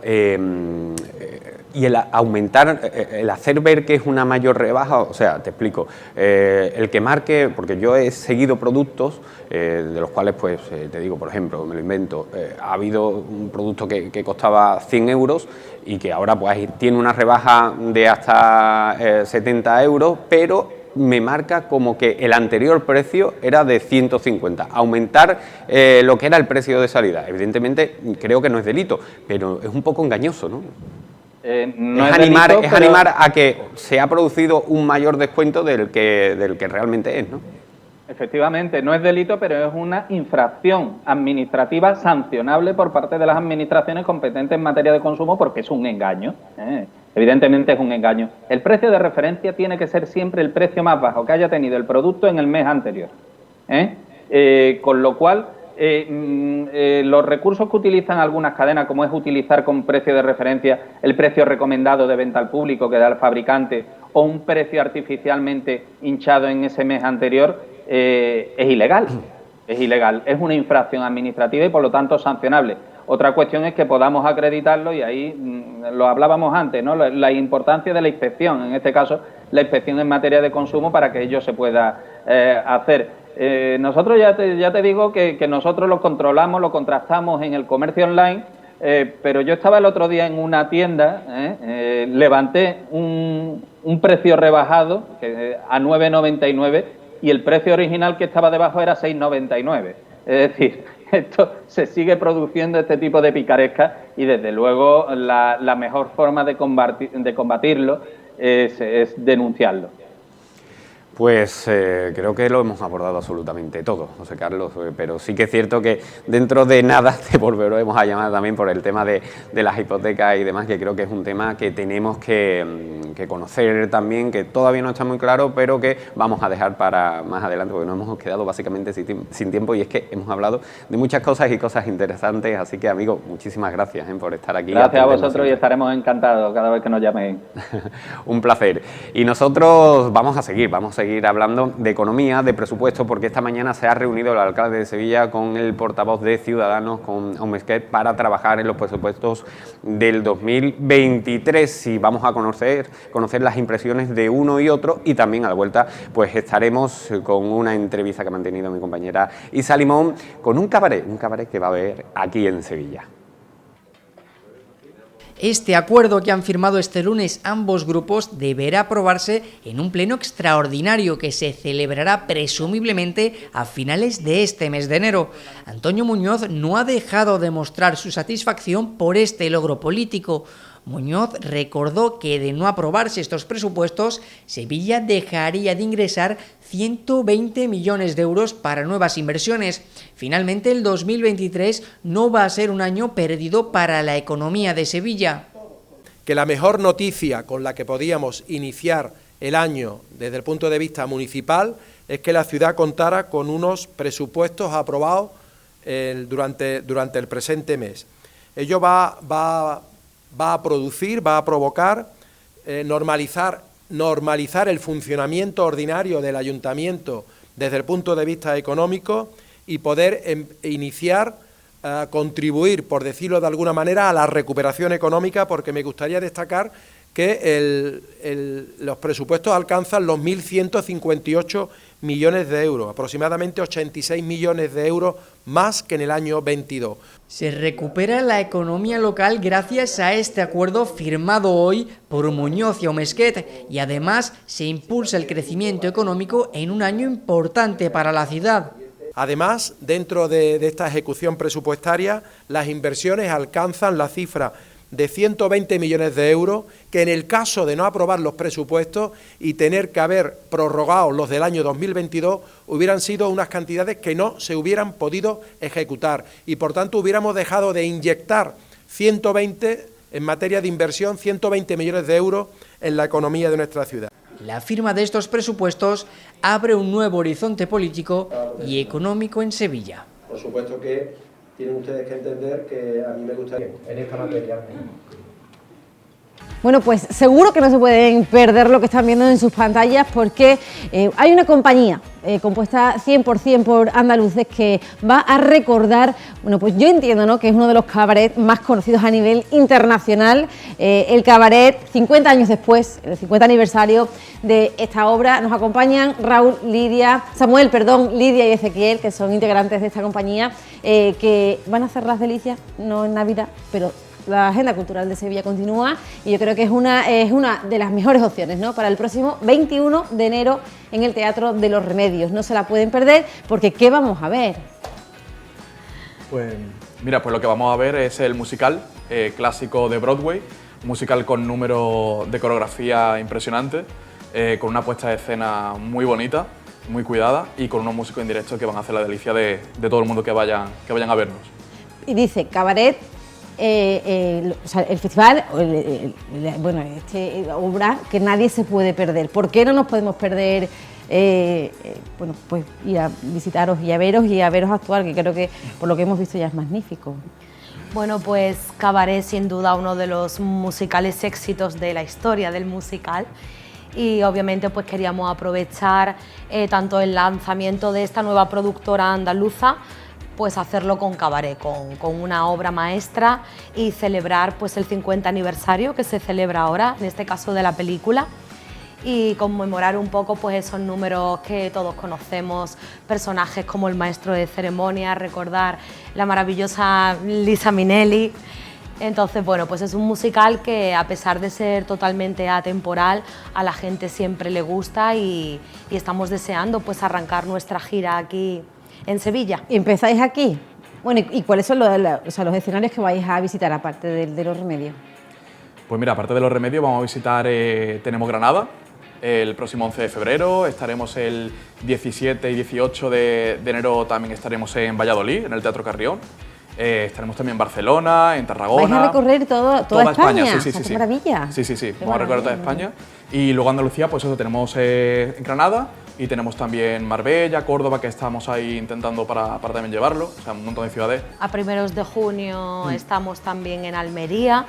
y el aumentar, el hacer ver que es una mayor rebaja, o sea, te explico, el que marque, porque yo he seguido productos de los cuales, pues, te digo, por ejemplo, me lo invento, ha habido un producto que costaba 100 euros y que ahora pues tiene una rebaja de hasta 70 euros, pero me marca como que el anterior precio era de 150. Aumentar lo que era el precio de salida. Evidentemente, creo que no es delito, pero es un poco engañoso, ¿no? No es delito, animar a que se ha producido un mayor descuento del que realmente es, ¿no? Efectivamente, no es delito, pero es una infracción administrativa sancionable por parte de las administraciones competentes en materia de consumo, porque es un engaño. Evidentemente es un engaño. El precio de referencia tiene que ser siempre el precio más bajo que haya tenido el producto en el mes anterior. Con lo cual, los recursos que utilizan algunas cadenas, como es utilizar como precio de referencia el precio recomendado de venta al público que da el fabricante o un precio artificialmente hinchado en ese mes anterior, es ilegal. Es ilegal, es una infracción administrativa y por lo tanto sancionable. Otra cuestión es que podamos acreditarlo y ahí lo hablábamos antes, ¿no? La importancia de la inspección, en este caso la inspección en materia de consumo para que ello se pueda hacer. Nosotros ya te digo que nosotros lo controlamos, lo contrastamos en el comercio online, pero yo estaba el otro día en una tienda, levanté un precio rebajado a 9,99 y el precio original que estaba debajo era 6,99. Es decir, esto se sigue produciendo este tipo de picarescas y desde luego la mejor forma de combatirlo es denunciarlo. Pues creo que lo hemos abordado absolutamente todo, José Carlos, pero sí que es cierto que dentro de nada te volveremos a llamar también por el tema de las hipotecas y demás, que creo que es un tema que tenemos que conocer también, que todavía no está muy claro, pero que vamos a dejar para más adelante, porque nos hemos quedado básicamente sin tiempo y es que hemos hablado de muchas cosas y cosas interesantes, así que, amigo, muchísimas gracias por estar aquí. Gracias a vosotros y estaremos encantados cada vez que nos llaméis. Un placer. Y nosotros vamos a seguir hablando de economía, de presupuesto, porque esta mañana se ha reunido el alcalde de Sevilla con el portavoz de Ciudadanos, con Oumezquet, para trabajar en los presupuestos del 2023 y vamos a conocer las impresiones de uno y otro y también a la vuelta pues estaremos con una entrevista que ha mantenido mi compañera Isa Limón con un cabaret que va a haber aquí en Sevilla. Este acuerdo que han firmado este lunes ambos grupos deberá aprobarse en un pleno extraordinario que se celebrará presumiblemente a finales de este mes de enero. Antonio Muñoz no ha dejado de mostrar su satisfacción por este logro político. Muñoz recordó que de no aprobarse estos presupuestos, Sevilla dejaría de ingresar 120 millones de euros para nuevas inversiones. Finalmente, el 2023 no va a ser un año perdido para la economía de Sevilla. Que la mejor noticia con la que podíamos iniciar el año desde el punto de vista municipal es que la ciudad contara con unos presupuestos aprobados durante el presente mes. Ello va a provocar normalizar el funcionamiento ordinario del ayuntamiento desde el punto de vista económico y poder iniciar, contribuir, por decirlo de alguna manera, a la recuperación económica, porque me gustaría destacar que los presupuestos alcanzan los 1.158 millones de euros, aproximadamente 86 millones de euros más que en el año 22. Se recupera la economía local gracias a este acuerdo firmado hoy por Muñoz y Oumezquet y además se impulsa el crecimiento económico en un año importante para la ciudad. Además, dentro de esta ejecución presupuestaria, las inversiones alcanzan la cifra de 120 millones de euros, que en el caso de no aprobar los presupuestos y tener que haber prorrogado los del año 2022, hubieran sido unas cantidades que no se hubieran podido ejecutar y por tanto hubiéramos dejado de inyectar 120 en materia de inversión, 120 millones de euros en la economía de nuestra ciudad. La firma de estos presupuestos abre un nuevo horizonte político y económico en Sevilla. Por supuesto que tienen ustedes que entender que a mí me gustaría en esta materia. Bueno, pues seguro que no se pueden perder lo que están viendo en sus pantallas porque hay una compañía compuesta 100% por andaluces que va a recordar, bueno, pues yo entiendo, ¿no?, que es uno de los cabarets más conocidos a nivel internacional, el cabaret 50 años después, el 50 aniversario de esta obra. Nos acompañan Samuel, Lidia y Ezequiel, que son integrantes de esta compañía, que van a hacer las delicias, no en Navidad, pero la agenda cultural de Sevilla continúa y yo creo que es una de las mejores opciones, ¿no?, para el próximo 21 de enero en el Teatro de los Remedios. No se la pueden perder porque ¿qué vamos a ver? Pues mira, pues lo que vamos a ver es el musical clásico de Broadway, un musical con números de coreografía impresionantes, con una puesta de escena muy bonita, muy cuidada y con unos músicos en directo que van a hacer la delicia de todo el mundo que vayan a vernos. Y dice cabaret o sea, el festival, bueno, esta obra que nadie se puede perder. ¿Por qué no nos podemos perder? Bueno, pues ir a visitaros y a veros actuar, que creo que por lo que hemos visto ya es magnífico. Bueno, pues Cabaret sin duda uno de los musicales éxitos de la historia del musical, y obviamente pues queríamos aprovechar tanto el lanzamiento de esta nueva productora andaluza, pues hacerlo con Cabaret, con una obra maestra, y celebrar pues el 50 aniversario que se celebra ahora, en este caso de la película, y conmemorar un poco pues esos números que todos conocemos, personajes como el maestro de ceremonia, recordar la maravillosa Liza Minnelli. Entonces, bueno, pues es un musical que, a pesar de ser totalmente atemporal, a la gente siempre le gusta, y estamos deseando pues arrancar nuestra gira aquí en Sevilla. ¿Y empezáis aquí? Bueno, ¿y cuáles son los escenarios que vais a visitar, aparte de Los Remedios? Pues mira, aparte de Los Remedios vamos a visitar, tenemos Granada el próximo 11 de febrero, estaremos el 17 y 18 de enero, también estaremos en Valladolid, en el Teatro Carrión. Estaremos también en Barcelona, en Tarragona. ¿Vais a recorrer toda España? Sí, ¡Qué maravilla! Sí, vamos a recorrer toda España. Y luego Andalucía, pues eso, tenemos en Granada, y tenemos también Marbella, Córdoba, que estamos ahí intentando para también llevarlo, o sea, un montón de ciudades. A primeros de junio estamos también en Almería,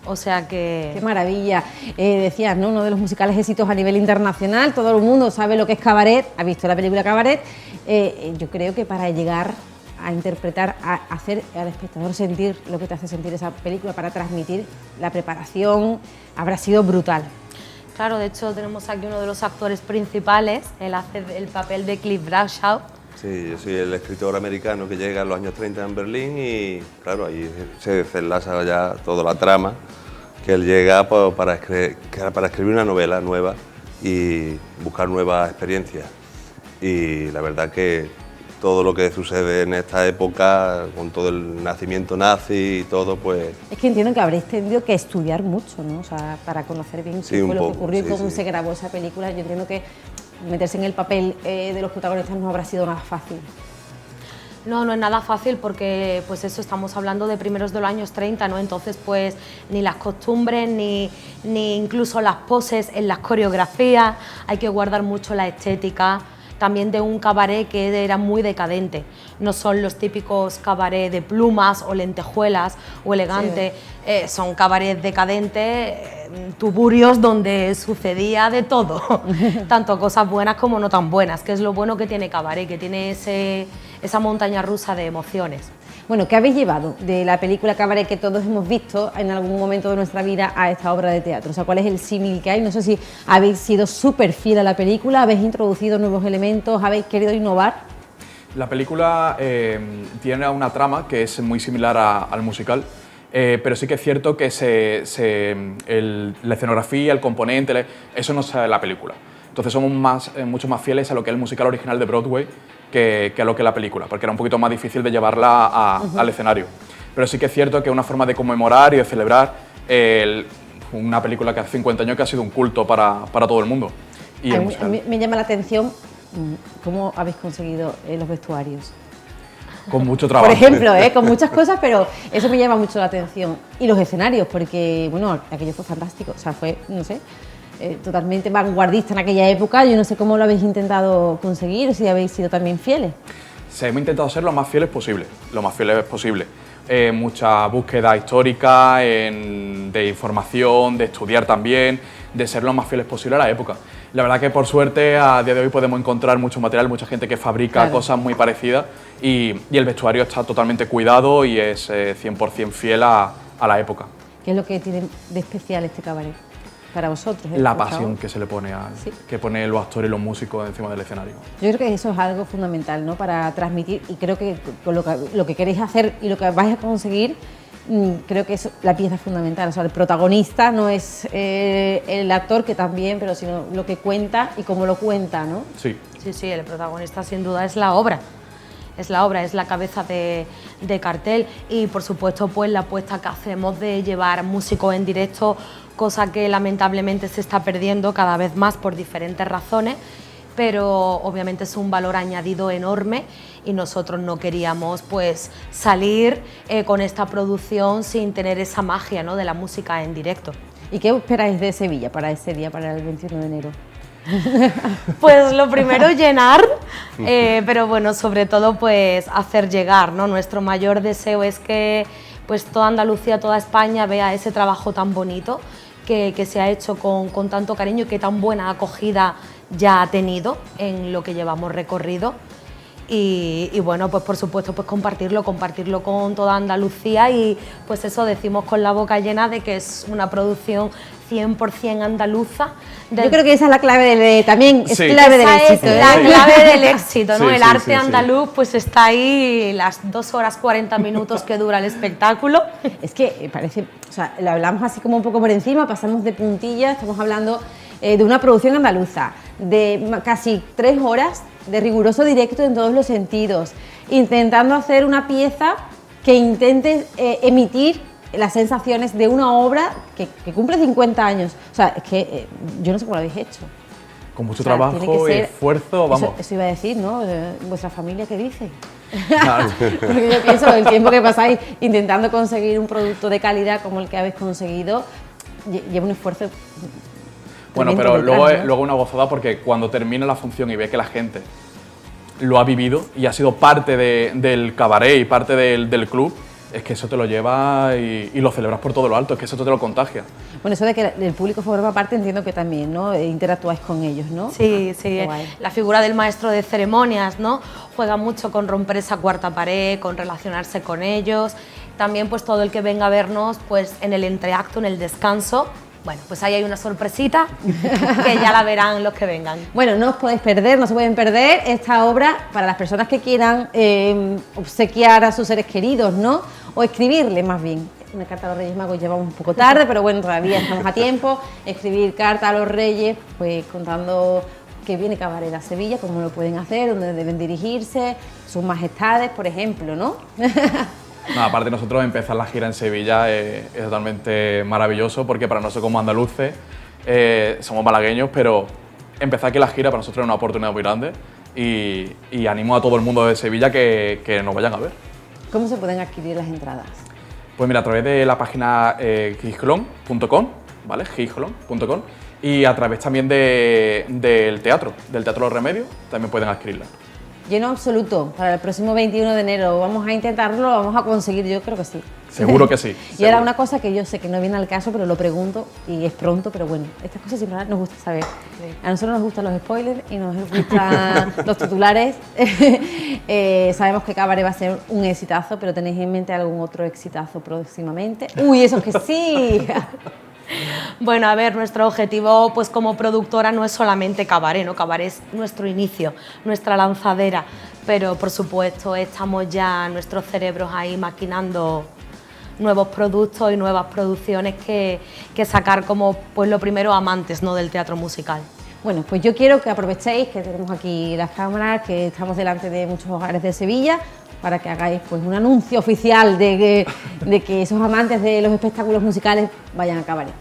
o sea que... ¡Qué maravilla! Decías, ¿no? Uno de los musicales éxitos a nivel internacional, todo el mundo sabe lo que es Cabaret, ha visto la película Cabaret. Yo creo que para llegar a interpretar, a hacer al espectador sentir lo que te hace sentir esa película, para transmitir, la preparación habrá sido brutal. Claro, de hecho tenemos aquí uno de los actores principales, él hace el papel de Cliff Bradshaw. Sí, yo soy el escritor americano que llega en los años 30 en Berlín, y claro, ahí se desenlaza ya toda la trama, que él llega para escribir una novela nueva y buscar nuevas experiencias. Y la verdad que todo lo que sucede en esta época, con todo el nacimiento nazi y todo, pues... Es que entiendo que habréis tenido que estudiar mucho, ¿no? O sea, para conocer bien qué fue lo que ocurrió y cómo se grabó esa película. Yo entiendo que meterse en el papel de los protagonistas no habrá sido nada fácil. No, no es nada fácil, porque pues eso, estamos hablando de primeros de los años 30, ¿no? Entonces pues ni las costumbres ni incluso las poses en las coreografías, hay que guardar mucho la estética también de un cabaret que era muy decadente. No son los típicos cabaret de plumas o lentejuelas o elegantes, son cabarets decadentes, tuburios, donde sucedía de todo, tanto cosas buenas como no tan buenas, que es lo bueno que tiene Cabaret, que tiene esa montaña rusa de emociones. Bueno, ¿qué habéis llevado de la película Cabaret, que todos hemos visto en algún momento de nuestra vida, a esta obra de teatro? O sea, ¿cuál es el símil que hay? No sé si habéis sido súper fiel a la película, habéis introducido nuevos elementos, habéis querido innovar. La película tiene una trama que es muy similar al musical, pero sí que es cierto que la escenografía, el componente, eso no sale de la película. Entonces somos mucho más fieles a lo que es el musical original de Broadway que a lo que es la película, porque era un poquito más difícil de llevarla al escenario. Pero sí que es cierto que es una forma de conmemorar y de celebrar una película que hace 50 años que ha sido un culto para todo el mundo. Y a mí me llama la atención cómo habéis conseguido los vestuarios. Con mucho trabajo. Por ejemplo, con muchas cosas, pero eso me llama mucho la atención. Y los escenarios, porque, bueno, aquello fue fantástico, o sea, fue, no sé, totalmente vanguardista en aquella época. Yo no sé cómo lo habéis intentado conseguir, o si habéis sido también fieles. Sí, hemos intentado ser lo más fieles posible, mucha búsqueda histórica, de información, de estudiar también, de ser lo más fieles posible a la época. La verdad que por suerte a día de hoy podemos encontrar mucho material, mucha gente que fabrica cosas muy parecidas, y el vestuario está totalmente cuidado y es 100% fiel a la época. ¿Qué es lo que tiene de especial este cabaret para vosotros? La pasión que se le pone que ponen los actores y los músicos encima del escenario. Yo creo que eso es algo fundamental, ¿no?, para transmitir, y creo que con lo que queréis hacer y lo que vais a conseguir, creo que es la pieza fundamental. O sea, el protagonista no es el actor, que también, pero sino lo que cuenta y cómo lo cuenta, ¿no? Sí. Sí, el protagonista sin duda es la obra. Es la cabeza de cartel, y por supuesto pues la apuesta que hacemos de llevar músicos en directo, cosa que lamentablemente se está perdiendo cada vez más por diferentes razones, pero obviamente es un valor añadido enorme y nosotros no queríamos pues salir con esta producción sin tener esa magia, ¿no?, de la música en directo. ¿Y qué esperáis de Sevilla para ese día, para el 21 de enero? Pues lo primero llenar, pero bueno, sobre todo pues hacer llegar, ¿no? Nuestro mayor deseo es que pues toda Andalucía, toda España vea ese trabajo tan bonito que se ha hecho con tanto cariño y que tan buena acogida ya ha tenido en lo que llevamos recorrido. Y bueno, pues por supuesto pues compartirlo con toda Andalucía y pues eso decimos con la boca llena de que es una producción 100% andaluza. Yo creo que esa es la clave clave esa del éxito. Es la clave del éxito, ¿no? Sí, el sí, arte sí, andaluz pues está ahí las 2 horas 40 minutos que dura el espectáculo. Es que parece, o sea, lo hablamos así como un poco por encima, pasamos de puntilla, estamos hablando de una producción andaluza, de casi 3 horas de riguroso directo en todos los sentidos, intentando hacer una pieza que intente emitir las sensaciones de una obra que cumple 50 años. O sea, es que yo no sé cómo lo habéis hecho. Con mucho trabajo y esfuerzo, vamos. Eso iba a decir, ¿no? ¿Vuestra familia qué dice? Porque yo pienso, el tiempo que pasáis intentando conseguir un producto de calidad como el que habéis conseguido, lleva un esfuerzo. Bueno, pero luego una gozada porque cuando termina la función y ve que la gente lo ha vivido y ha sido parte del cabaret y parte del club, es que eso te lo lleva y lo celebras por todo lo alto, es que eso te lo contagia. Bueno, eso de que el público forma parte, entiendo que también, ¿no? Interactúáis con ellos, ¿no? Sí, sí. La figura del maestro de ceremonias, ¿no? Juega mucho con romper esa cuarta pared, con relacionarse con ellos. También, pues todo el que venga a vernos, pues en el entreacto, en el descanso. Bueno, pues ahí hay una sorpresita que ya la verán los que vengan. Bueno, no os podéis perder, no se pueden perder esta obra para las personas que quieran obsequiar a sus seres queridos, ¿no? O escribirle más bien. Una carta a los Reyes Magos llevamos un poco tarde, pero bueno, todavía estamos a tiempo. Escribir carta a los Reyes, pues contando que viene Cabaret a Sevilla, cómo lo pueden hacer, dónde deben dirigirse, sus majestades, por ejemplo, ¿no? No, aparte nosotros empezar la gira en Sevilla es totalmente maravilloso porque para nosotros como andaluces somos malagueños, pero empezar aquí la gira para nosotros es una oportunidad muy grande y animo a todo el mundo de Sevilla que nos vayan a ver. ¿Cómo se pueden adquirir las entradas? Pues mira, a través de la página gijolon.com, ¿vale? gijolon.com y a través también del Teatro Los Remedios también pueden adquirirla. Lleno absoluto para el próximo 21 de enero. Vamos a intentarlo, lo vamos a conseguir, yo creo que sí. Seguro que sí. Y ahora una cosa que yo sé que no viene al caso, pero lo pregunto y es pronto, pero bueno, estas cosas siempre nos gusta saber. A nosotros nos gustan los spoilers y nos gustan los titulares. Sabemos que Cabaret va a ser un exitazo, pero ¿tenéis en mente algún otro exitazo próximamente? ¡Uy, eso que sí! Bueno, a ver, nuestro objetivo pues como productora no es solamente Cabaret, ¿no? Cabaret es nuestro inicio, nuestra lanzadera, pero por supuesto estamos ya nuestros cerebros ahí maquinando nuevos productos y nuevas producciones que sacar como pues lo primero amantes, ¿no?, del teatro musical. Bueno, pues yo quiero que aprovechéis que tenemos aquí las cámaras, que estamos delante de muchos hogares de Sevilla, para que hagáis pues un anuncio oficial de que esos amantes de los espectáculos musicales vayan a Cabaret.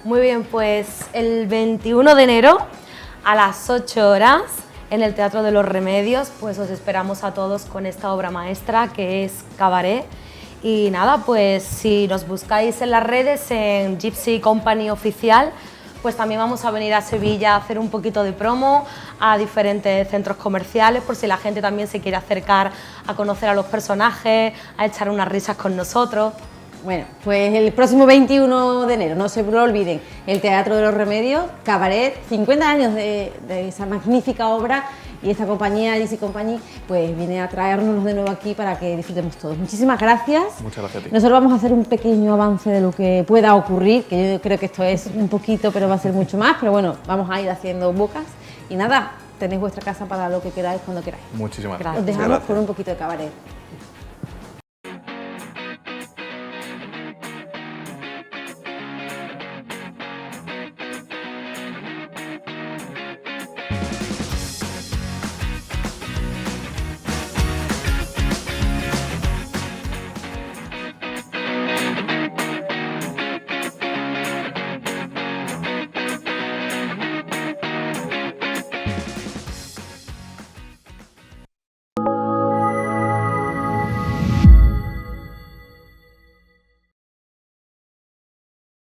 Muy bien, pues el 21 de enero a las 8 horas en el Teatro de los Remedios, pues os esperamos a todos con esta obra maestra que es Cabaret. Y nada, pues si nos buscáis en las redes, en Gypsy Company Oficial, pues también vamos a venir a Sevilla a hacer un poquito de promo a diferentes centros comerciales, por si la gente también se quiere acercar a conocer a los personajes, a echar unas risas con nosotros. Bueno, pues el próximo 21 de enero, no se lo olviden, el Teatro de los Remedios, Cabaret, 50 años de esa magnífica obra, y esta compañía, Gypsy Company, pues viene a traernos de nuevo aquí para que disfrutemos todos. Muchísimas gracias. Muchas gracias a ti. Nosotros vamos a hacer un pequeño avance de lo que pueda ocurrir, que yo creo que esto es un poquito, pero va a ser mucho más, pero bueno, vamos a ir haciendo bocas. Y nada, tenéis vuestra casa para lo que queráis, cuando queráis. Muchísimas gracias. Os dejamos con un poquito de Cabaret.